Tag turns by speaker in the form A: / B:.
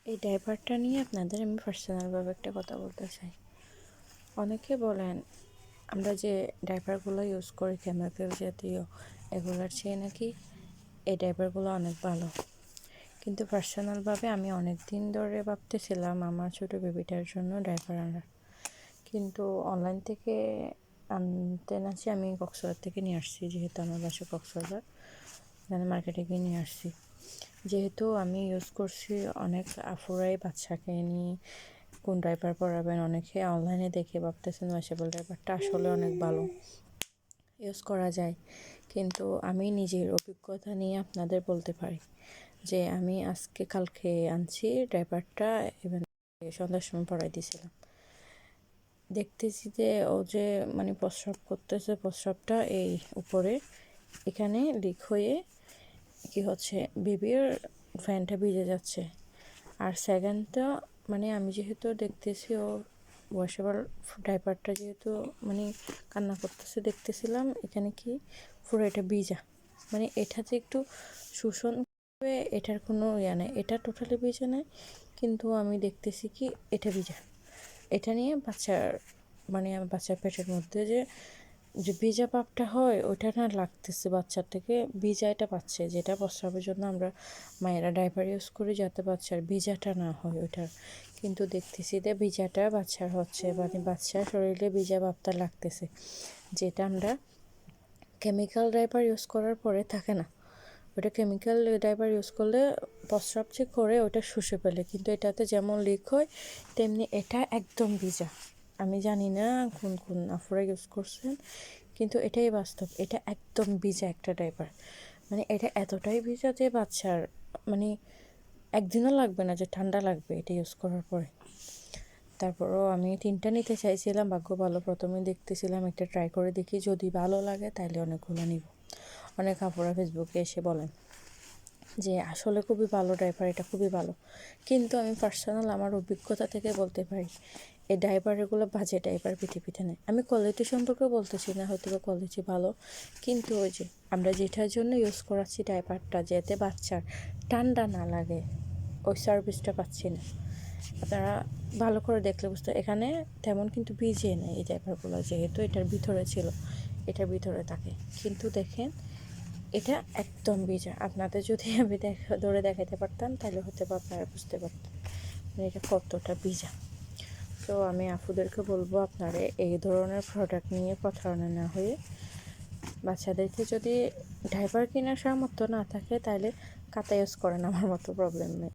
A: এই ডাইপারটা নিয়ে আপনাদের আমি পার্সোনালভাবে একটা কথা বলতে চাই। অনেকে বলেন আমরা যে ডাইপারগুলো ইউজ করি কেমিক্যাল জাতীয়, এগুলোর চেয়ে নাকি এই ডাইপারগুলো অনেক ভালো। কিন্তু পার্সোনালভাবে আমি অনেক দিন ধরে ভাবতেছিলাম আমার ছোটো বেবিটার জন্য ডাইপার আনার, কিন্তু অনলাইন থেকে আনতে নাচি আমি কক্সবাজার থেকে নিয়ে আসছি, যেহেতু আমার বাসা কক্সবাজার, এখানে মার্কেটে গিয়ে নিয়ে আসছি। যেহেতু আমি ইউজ করছি, অনেক আফুরাই বাচ্চাকে নিয়ে কোন ডাইপার পরাবেন অনেকে অনলাইনে দেখে ভাবতেছেন ওয়াশেবল ডাইপারটা আসলে অনেক ভালো, ইউজ করা যায়। কিন্তু আমি নিজের অভিজ্ঞতা নিয়ে আপনাদের বলতে পারি যে আমি আজকে কালকে আনছি ডাইপারটা, ইভেন সন্ধ্যার সময় পরাই দিয়েছিলাম। দেখতেছি যে ও যে মানে প্রস্রাব করতেছে, প্রস্রাবটা এই উপরে এখানে লিক হয়ে কি হচ্ছে, বেবির ফ্যানটা ভিজে যাচ্ছে। আর সেকেন্ডটা মানে আমি যেহেতু দেখতেছি ও ওয়াশেবল ডাইপারটা যেহেতু মানে কান্না করতেছে, দেখতেছিলাম এখানে কি পুরো এটা ভিজা, মানে এটাতে একটু শোষণ করবে এটার কোনো ইয়া নেই, এটা টোটালি ভিজা নেই, কিন্তু আমি দেখতেছি কি এটা ভিজা। এটা নিয়ে বাচ্চার মানে বাচ্চার পেটের মধ্যে যে যে ভিজা ভাবটা হয় ওটা না লাগতেছে, বাচ্চার থেকে ভিজা এটা পাচ্ছে, যেটা প্রস্রাবের জন্য আমরা মায়েরা ডাইপার ইউজ করি যাতে বাচ্চার ভিজাটা না হয় ওইটার। কিন্তু দেখতেছি যে ভিজাটা বাচ্চার হচ্ছে, মানে বাচ্চার শরীরে ভিজা ভাবটা লাগতেছে, যেটা আমরা কেমিক্যাল ডাইপার ইউজ করার পরে থাকে না। ওটা কেমিক্যাল ডাইপার ইউজ করলে প্রস্রাব যে করে ওটা শুষে ফেলে, কিন্তু এটাতে যেমন লিক হয় তেমনি এটা একদম ভিজা। আমি জানি না কোন কোন আপুরা ইউজ করছেন, কিন্তু এটাই বাস্তব, এটা একদম ভিজা একটা ডাইপার। মানে এটা এতটাই ভিজা যে বাচ্চার মানে একদিনও লাগবে না যে ঠান্ডা লাগবে এটা ইউজ করার পরে। তারপরও আমি 3টা নিতে চাইছিলাম, ভাগ্য ভালো প্রথমে দেখতেছিলাম একটা ট্রাই করে দেখি, যদি ভালো লাগে তাহলে অনেকগুলো নিব। অনেক আপুরা ফেসবুকে এসে বলেন যে আসলে খুবই ভালো ডাইপার, এটা খুবই ভালো। কিন্তু আমি পার্সোনাল আমার অভিজ্ঞতা থেকে বলতে পারি এই ডাইপারগুলো বাজে ডাইপার পৃথিবীতে নেই। আমি কোয়ালিটি সম্পর্কে বলতেছি না, হয়তো বা কোয়ালিটি ভালো, কিন্তু ওই যে আমরা যেটার জন্য ইউজ করাচ্ছি ডাইপারটা যাতে বাচ্চার ঠান্ডা না লাগে, ওই সার্ভিসটা পাচ্ছি না। আপনারা ভালো করে দেখলে বুঝতে, এখানে তেমন কিন্তু ভিজিয়ে নেই এই ডাইপারগুলো, যেহেতু এটার ভিতরে ছিল, এটার ভিতরে থাকে, কিন্তু দেখেন এটা একদম ভিজা। আপনাদের যদি আমি ধরে দেখাতে পারতাম তাহলে হতে বা আপনারা বুঝতে পারতেন মানে এটা কতটা ভিজা। তো আমি আপুদেরকে বলবো আপনারা এই ধরনের প্রোডাক্ট নিয়ে প্রতারণা না হয়ে, বাচ্চাদেরকে যদি ডাইপার কেনার সামর্থ্য না থাকে তাহলে কাঁথা ইউজ করেন, আমার মতো প্রবলেম নেই।